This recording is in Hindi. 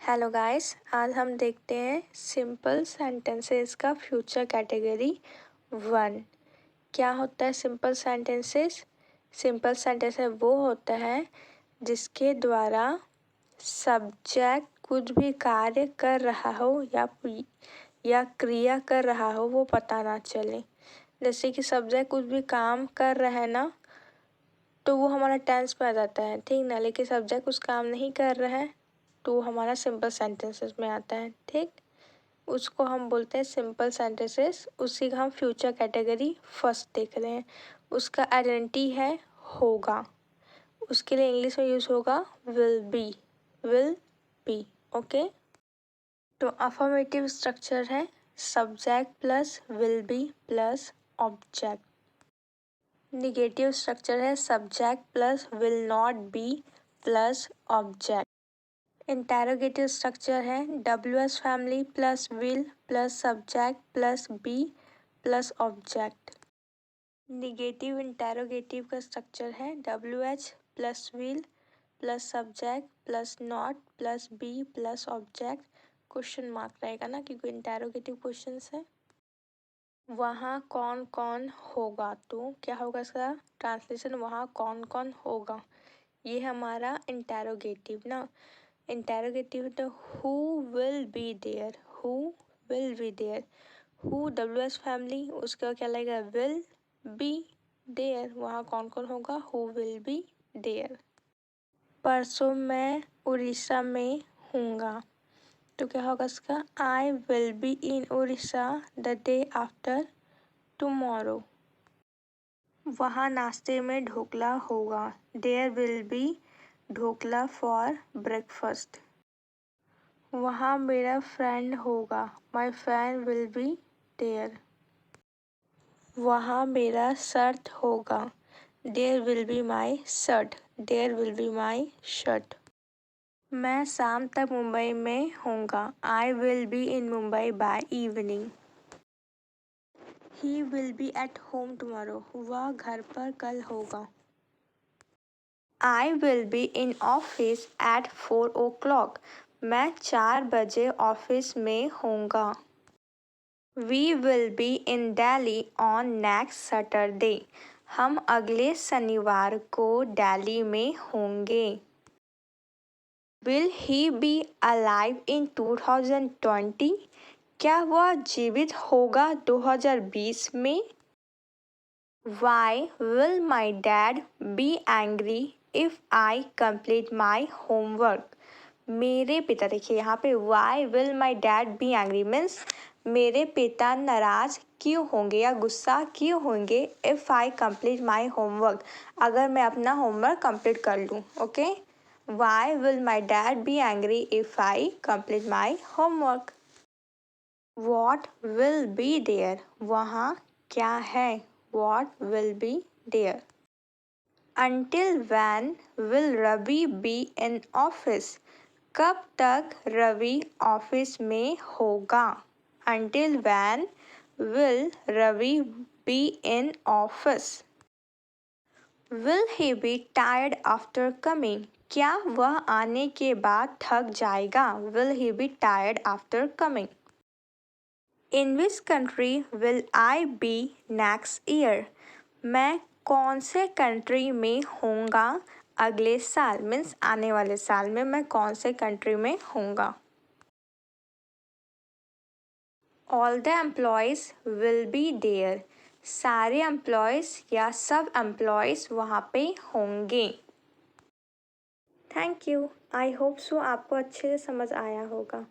हेलो गाइस, आज हम देखते हैं सिंपल सेंटेंसेस का फ्यूचर कैटेगरी 1। क्या होता है सिंपल सेंटेंसेस? सिंपल सेंटेंस वो होता है जिसके द्वारा सब्जेक्ट कुछ भी कार्य कर रहा हो या क्रिया कर रहा हो वो पता ना चले। जैसे कि सब्जेक्ट कुछ भी काम कर रहा है ना, तो वो हमारा टेंस में आ जाता है, ठीक ना। लेकिन सब्जेक्ट कुछ काम नहीं कर रहा है तो वो हमारा सिंपल सेंटेंसेस में आता है, ठीक। उसको हम बोलते हैं सिंपल सेंटेंसेस। उसी का हम फ्यूचर कैटेगरी फर्स्ट देख रहे हैं। उसका आइडेंटिटी है होगा। उसके लिए इंग्लिश में यूज़ होगा विल बी। ओके, तो अफर्मेटिव स्ट्रक्चर है subject plus will be plus object. Negative structure है subject plus will not be plus object. Interrogative structure है WH family plus will plus subject plus be plus object. Negative interrogative का स्ट्रक्चर है WH plus will plus subject plus not plus be plus object. Question mark रहेगा ना, क्योंकि इंटेरोगेटिव क्वेश्चन है। वहाँ कौन कौन होगा, तो क्या होगा इसका ट्रांसलेशन? वहाँ कौन कौन होगा, ये हमारा इंटेरोगेटिव ना। इंटेरोगेटिव तो who will be there, who will be there. Who WH family, उसका क्या लगेगा विल बी देयर। वहाँ कौन कौन होगा, हु विल बी देयर। परसों मैं उड़ीसा में हूँगा, तो क्या होगा इसका? I will be in Orissa the day after tomorrow. वहाँ नाश्ते में ढोकला होगा, there will be dhokla for breakfast. वहाँ मेरा फ्रेंड होगा, my friend will be there. वहाँ मेरा शर्ट होगा, there will be my shirt, there will be my shirt. मैं शाम तक मुंबई में होऊंगा, I will be in Mumbai by evening. He will be at home tomorrow, वह घर पर कल होगा। I will be in office at 4 o'clock, मैं 4 बजे ऑफिस में होऊंगा। We will be in Delhi on next Saturday, हम अगले शनिवार को दिल्ली में होंगे। Will he be alive in 2020, क्या वह जीवित होगा 2020 में? Why will my dad be angry if I complete my homework, मेरे पिता, देखिए यहाँ पे why will my dad be angry means मेरे पिता नाराज क्यों होंगे या गुस्सा क्यों होंगे if I complete my homework, अगर मैं अपना होमवर्क कंप्लीट कर लूँ। Okay, why will my dad be angry if I complete my homework. What will be there, वहाँ क्या है, what will be there. Until when will Ravi be in office, कब तक रवि ऑफिस में होगा। Until when will Ravi be in office. Will he be tired after coming, क्या वह आने के बाद थक जाएगा। Will he be tired after coming. In which country will I be next year, मैं कौन से कंट्री में होऊंगा अगले साल, मीन्स आने वाले साल में मैं कौन से कंट्री में होऊंगा। All the employees will be there, सारे एम्प्लॉयज़ या सब एम्प्लॉयज़ वहाँ पे होंगे। Thank you, I hope so आपको अच्छे से समझ आया होगा।